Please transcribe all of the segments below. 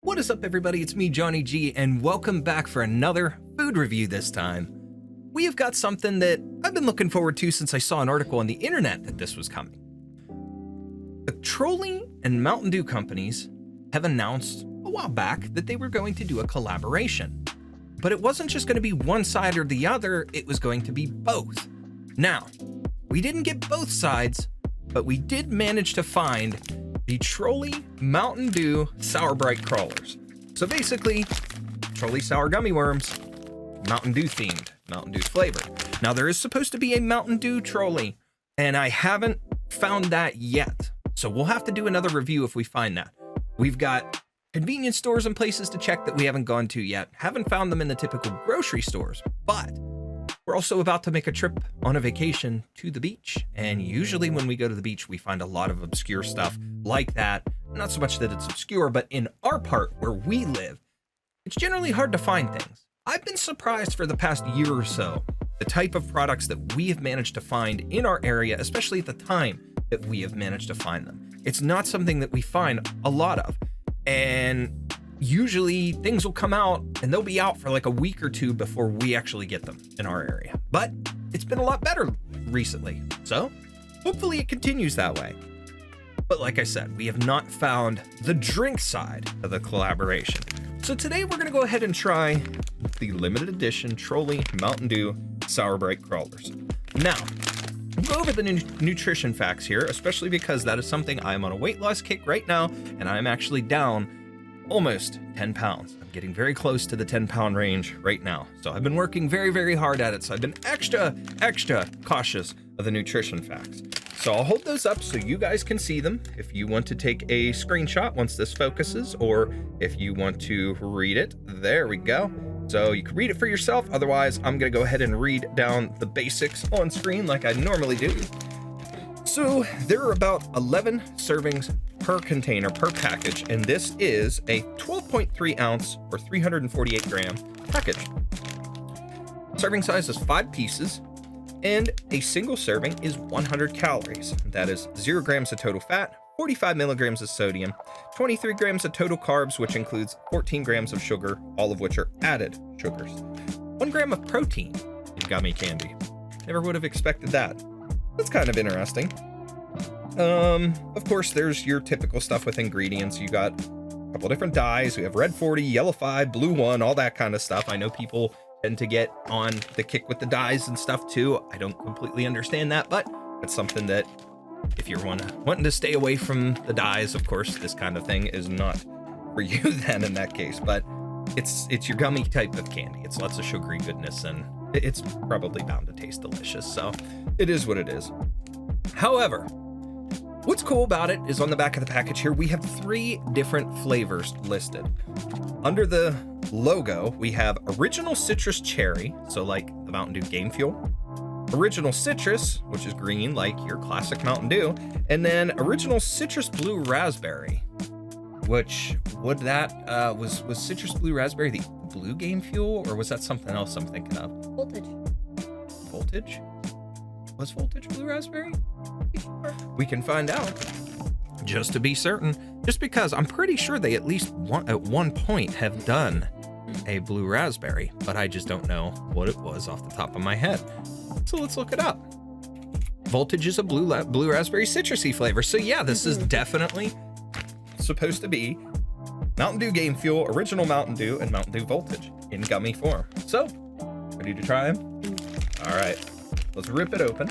What is up, everybody? It's me, Johnny G, and welcome back for another food review this time. We have got something that I've been looking forward to since I saw an article on the internet that this was coming. The Trolli and Mountain Dew companies have announced a while back that they were going to do a collaboration. But it wasn't just going to be one side or the other, it was going to be both. Now, we didn't get both sides, but we did manage to find the Trolli Mountain Dew Sour Brite Crawlers. So basically, Trolli sour gummy worms, Mountain Dew themed, Mountain Dew flavor. Now there is supposed to be a Mountain Dew Trolli, and I haven't found that yet. So we'll have to do another review if we find that. We've got convenience stores and places to check that we haven't gone to yet. Haven't found them in the typical grocery stores, but we're also about to make a trip on a vacation to the beach. And usually when we go to the beach, we find a lot of obscure stuff like that. Not so much that it's obscure, but in our part where we live, it's generally hard to find things. I've been surprised for the past year or so, the type of products that we have managed to find in our area, especially at the time that we have managed to find them. It's not something that we find a lot of. And usually things will come out and they'll be out for like a week or two before we actually get them in our area. But it's been a lot better recently. So hopefully it continues that way. But like I said, we have not found the drink side of the collaboration. So today we're gonna go ahead and try the limited edition Trolli Mountain Dew Sour Brite Crawlers. Now, we'll go over the nutrition facts here, especially because that is something I'm on a weight loss kick right now, and I'm actually down almost 10 pounds. I'm getting very close to the 10-pound range right now. So I've been working very, very hard at it. So I've been extra cautious of the nutrition facts. So I'll hold those up so you guys can see them if you want to take a screenshot once this focuses, or if you want to read it. There we go. So you can read it for yourself. Otherwise, I'm gonna go ahead and read down the basics on screen like I normally do. So there are about 11 servings per container per package, and this is a 12.3 ounce or 348 gram package. Serving size is 5 pieces, and a single serving is 100 calories. That is 0 grams of total fat, 45 milligrams of sodium, 23 grams of total carbs, which includes 14 grams of sugar, all of which are added sugars. 1 gram of protein in gummy candy. Never would have expected that. That's kind of interesting. Of course, there's your typical stuff with ingredients. You got a couple different dyes. We have red 40, yellow 5, blue 1, all that kind of stuff. I know people tend to get on the kick with the dyes and stuff too. I don't completely understand that, but it's something that if you're wanting to stay away from the dyes, of course, this kind of thing is not for you then in that case. But it's your gummy type of candy. It's lots of sugary goodness, and it's probably bound to taste delicious. So it is what it is. However, what's cool about it is on the back of the package here, we have 3 different flavors listed. Under the logo, we have Original Citrus Cherry, so like the Mountain Dew Game Fuel. Original Citrus, which is green like your classic Mountain Dew. And then Original Citrus Blue Raspberry, which was Citrus Blue Raspberry the blue Game Fuel, or was that something else I'm thinking of? Voltage? Was Voltage Blue Raspberry? We can find out, just to be certain, just because I'm pretty sure they at least at one point have done a blue raspberry, but I just don't know what it was off the top of my head. So let's look it up. Voltage is a blue raspberry citrusy flavor. So yeah, this is definitely supposed to be Mountain Dew Game Fuel, Original Mountain Dew, and Mountain Dew Voltage in gummy form. So, ready to try them? All right, let's rip it open.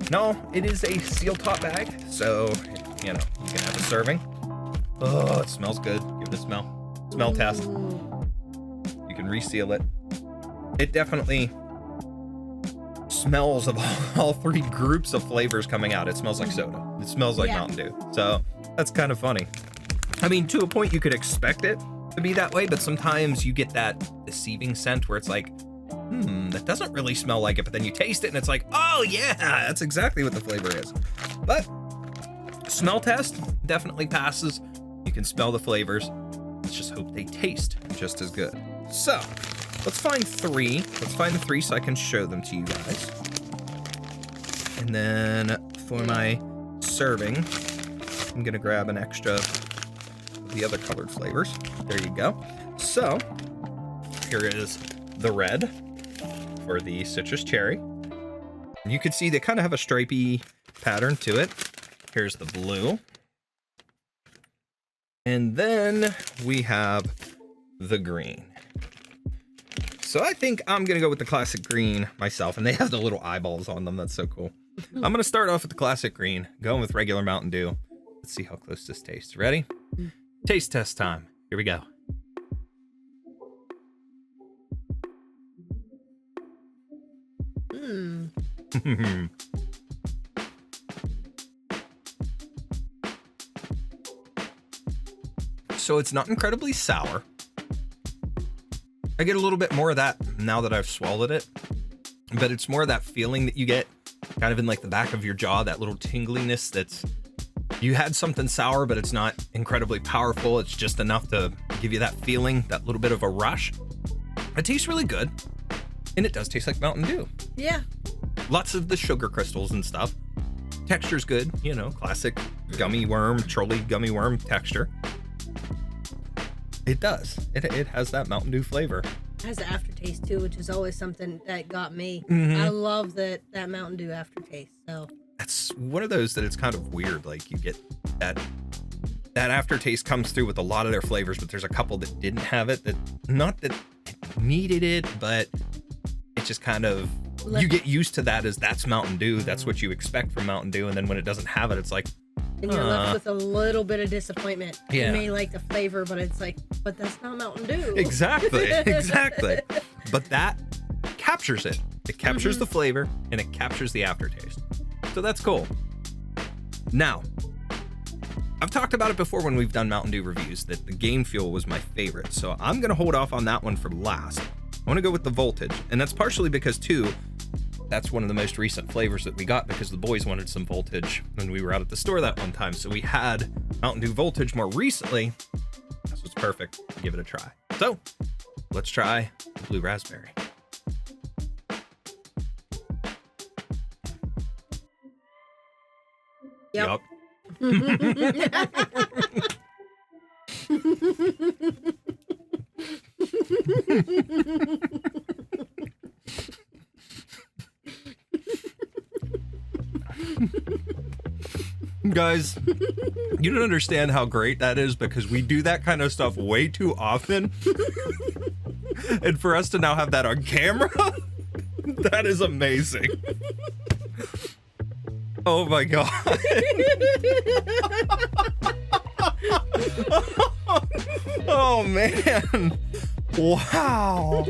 No, it is a seal top bag, so, you know, you can have a serving. Oh, it smells good. Give it a smell. Smell test. You can reseal it. It definitely smells of all 3 groups of flavors coming out. It smells like soda. It smells like Mountain Dew. So that's kind of funny. I mean, to a point you could expect it to be that way, but sometimes you get that deceiving scent where it's like, that doesn't really smell like it, but then you taste it and it's like, oh yeah, that's exactly what the flavor is. But smell test definitely passes. You can smell the flavors. Let's just hope they taste just as good. So let's find 3. Let's find the 3 so I can show them to you guys. And then for my serving, I'm gonna grab an extra the other colored flavors. There you go. So here is the red for the citrus cherry. You can see they kind of have a stripy pattern to it. Here's the blue. And then we have the green. So I think I'm gonna go with the classic green myself, and they have the little eyeballs on them. That's so cool. I'm gonna start off with the classic green, going with regular Mountain Dew. Let's see how close this tastes. Ready? Taste test time. Here we go. So it's not incredibly sour. I get a little bit more of that now that I've swallowed it, but it's more of that feeling that you get kind of in like the back of your jaw, that little tingliness that's, you had something sour, but it's not incredibly powerful. It's just enough to give you that feeling, that little bit of a rush. It tastes really good, and it does taste like Mountain Dew. Yeah. Lots of the sugar crystals and stuff. Texture's good, you know, classic gummy worm, Trolli gummy worm texture. It does. It has that Mountain Dew flavor. It has the aftertaste too, which is always something that got me. Mm-hmm. I love that Mountain Dew aftertaste. So that's one of those that it's kind of weird. Like you get that aftertaste comes through with a lot of their flavors, but there's a couple that didn't have it. That not that it needed it, but it just kind of you get used to that as that's Mountain Dew. That's what you expect from Mountain Dew, and then when it doesn't have it, it's like. And you're left with a little bit of disappointment. Yeah. You may like the flavor, but it's like, but that's not Mountain Dew. Exactly. But that captures it. It captures the flavor, and it captures the aftertaste. So that's cool. Now, I've talked about it before when we've done Mountain Dew reviews, that the Game Fuel was my favorite. So I'm going to hold off on that one for last. I want to go with the Voltage. And that's partially because, too, that's one of the most recent flavors that we got because the boys wanted some Voltage when we were out at the store that one time. So we had Mountain Dew Voltage more recently. This was perfect. Give it a try. So let's try the blue raspberry. Yep. Guys, you don't understand how great that is because we do that kind of stuff way too often. And for us to now have that on camera, that is amazing. Oh my God. Oh man. Wow.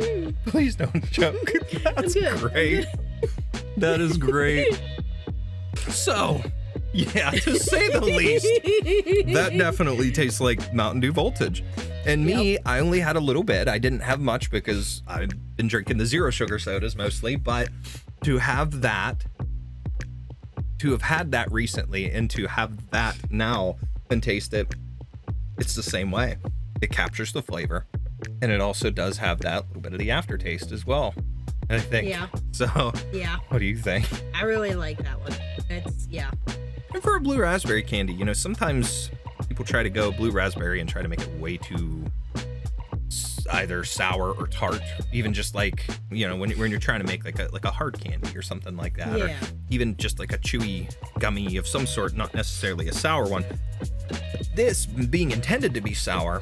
Please don't choke. That's great. That is great. So, yeah, to say the least, that definitely tastes like Mountain Dew Voltage. And me, I only had a little bit. I didn't have much because I've been drinking the zero sugar sodas mostly, but to have that, to have had that recently and to have that now and taste it, it's the same way. It captures the flavor and it also does have that little bit of the aftertaste as well, I think. Yeah. So, yeah. What do you think? I really like that one. It's, yeah. And for a blue raspberry candy, you know, sometimes people try to go blue raspberry and try to make it way too either sour or tart, even just like, you know, when you're trying to make like a hard candy or something like that, yeah. Or even just like a chewy gummy of some sort, not necessarily a sour one. This being intended to be sour,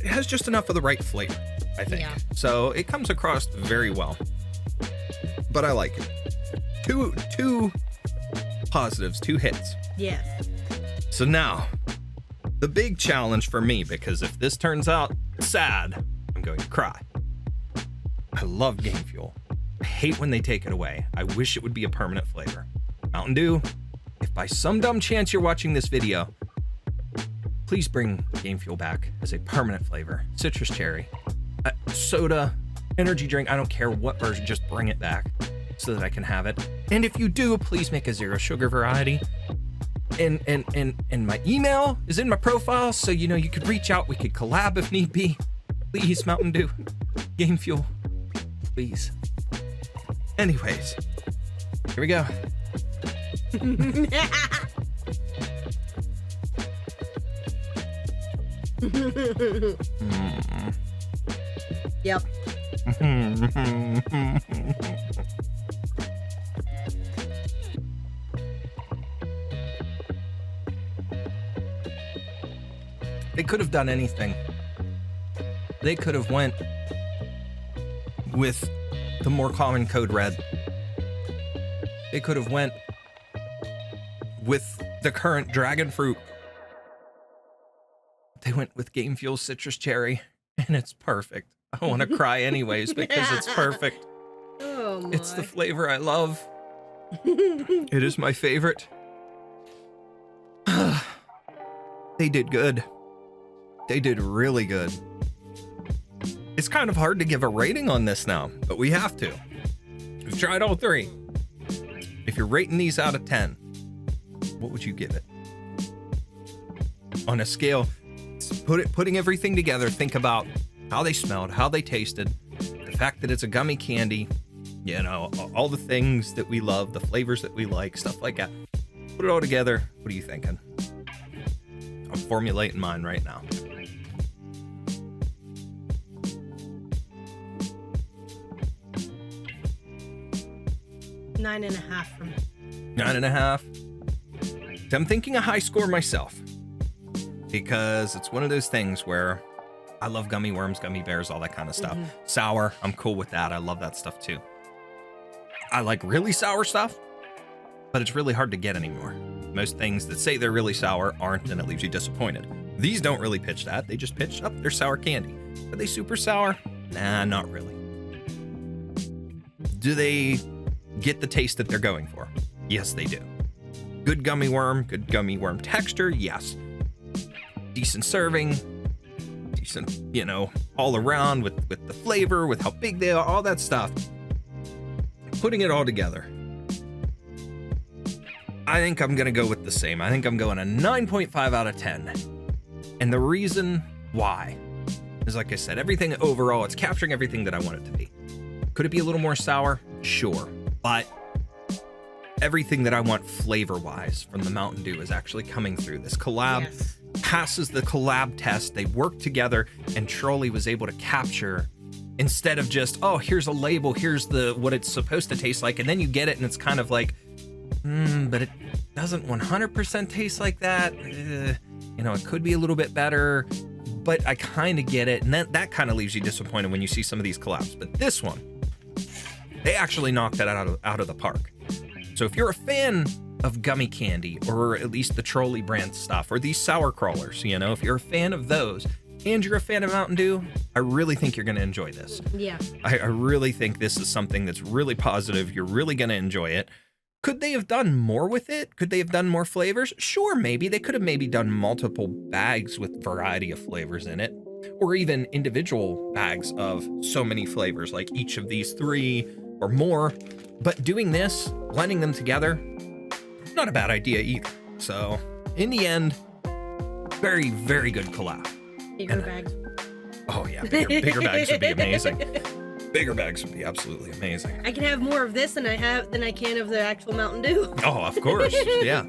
it has just enough of the right flavor, I think. Yeah. So it comes across very well, but I like it. Two positives, 2 hits. Yes. So now, the big challenge for me, because if this turns out sad, I'm going to cry. I love Game Fuel. I hate when they take it away. I wish it would be a permanent flavor. Mountain Dew, if by some dumb chance you're watching this video, please bring Game Fuel back as a permanent flavor. Citrus cherry, soda, energy drink, I don't care what version, just bring it back so that I can have it. And if you do, please make a zero sugar variety. And my email is in my profile, so you know you could reach out. We could collab if need be. Please, Mountain Dew, Game Fuel, please. Anyways, here we go. Yep. They could have done anything. They could have went with the more common Code Red. They could have went with the current dragon fruit. They went with Game Fuel Citrus Cherry, and it's perfect. I want to cry anyways because it's perfect. Oh my. It's the flavor I love. It is my favorite. They did good. They did really good. It's kind of hard to give a rating on this now, but we have to. We've tried all three. If you're rating these out of 10, what would you give it? On a scale, putting everything together, think about how they smelled, how they tasted, the fact that it's a gummy candy, you know, all the things that we love, the flavors that we like, stuff like that. Put it all together. What are you thinking? I'm formulating mine right now. 9.5 from 9.5. I'm thinking a high score myself because it's one of those things where I love gummy worms, gummy bears, all that kind of stuff. Sour, I'm cool with that. I love that stuff too. I like really sour stuff, but it's really hard to get anymore. Most things that say they're really sour aren't, and it leaves you disappointed. These don't really pitch that. They just pitch up, they're sour candy. Are they super sour? Nah, not really. Do they get the taste that they're going for? Yes, they do. Good gummy worm texture, yes. Decent serving, decent, you know, all around with the flavor, with how big they are, all that stuff. Putting it all together, I think I'm gonna go with the same. I think I'm going a 9.5 out of 10. And the reason why is, like I said, everything overall, it's capturing everything that I want it to be. Could it be a little more sour? Sure. But everything that I want flavor-wise from the Mountain Dew is actually coming through. This collab passes the collab test. They work together, and Trolli was able to capture, instead of just, oh, here's a label, here's what it's supposed to taste like, and then you get it and it's kind of like, but it doesn't 100% taste like that. You know, it could be a little bit better, but I kind of get it. And that kind of leaves you disappointed when you see some of these collabs. But this one, they actually knocked that out of the park. So if you're a fan of gummy candy, or at least the Trolli brand stuff, or these Sour Crawlers, you know, if you're a fan of those, and you're a fan of Mountain Dew, I really think you're going to enjoy this. Yeah. I really think this is something that's really positive. You're really going to enjoy it. Could they have done more with it? Could they have done more flavors? Sure, maybe. They could have maybe done multiple bags with variety of flavors in it, or even individual bags of so many flavors, like each of these 3 or more. But doing this, blending them together, not a bad idea either. So in the end, very, very good collab. Bigger bags. Oh yeah, bigger bags would be amazing. Bigger bags would be absolutely amazing. I can have more of this than I can of the actual Mountain Dew. Oh, of course. Yeah.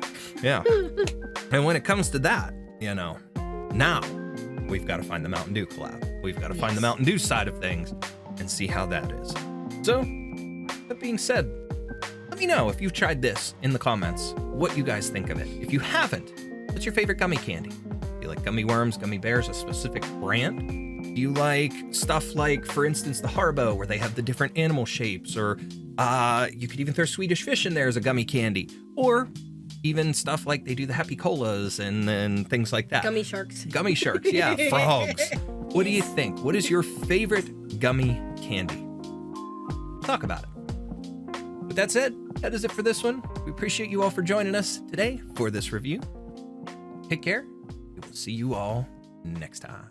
And when it comes to that, you know, now we've got to find the Mountain Dew collab. We've got to find the Mountain Dew side of things and see how that is. So, that being said, let me know if you've tried this in the comments, what you guys think of it. If you haven't, what's your favorite gummy candy? Do you like gummy worms, gummy bears, a specific brand? Do you like stuff like, for instance, the Haribo, where they have the different animal shapes, or you could even throw Swedish fish in there as a gummy candy, or even stuff like they do the Happy Colas and things like that. Gummy sharks. Gummy sharks, yeah, frogs. What do you think? What is your favorite gummy candy? Talk about it. But that's it. That is it for this one. We appreciate you all for joining us today for this review. Take care. We will see you all next time.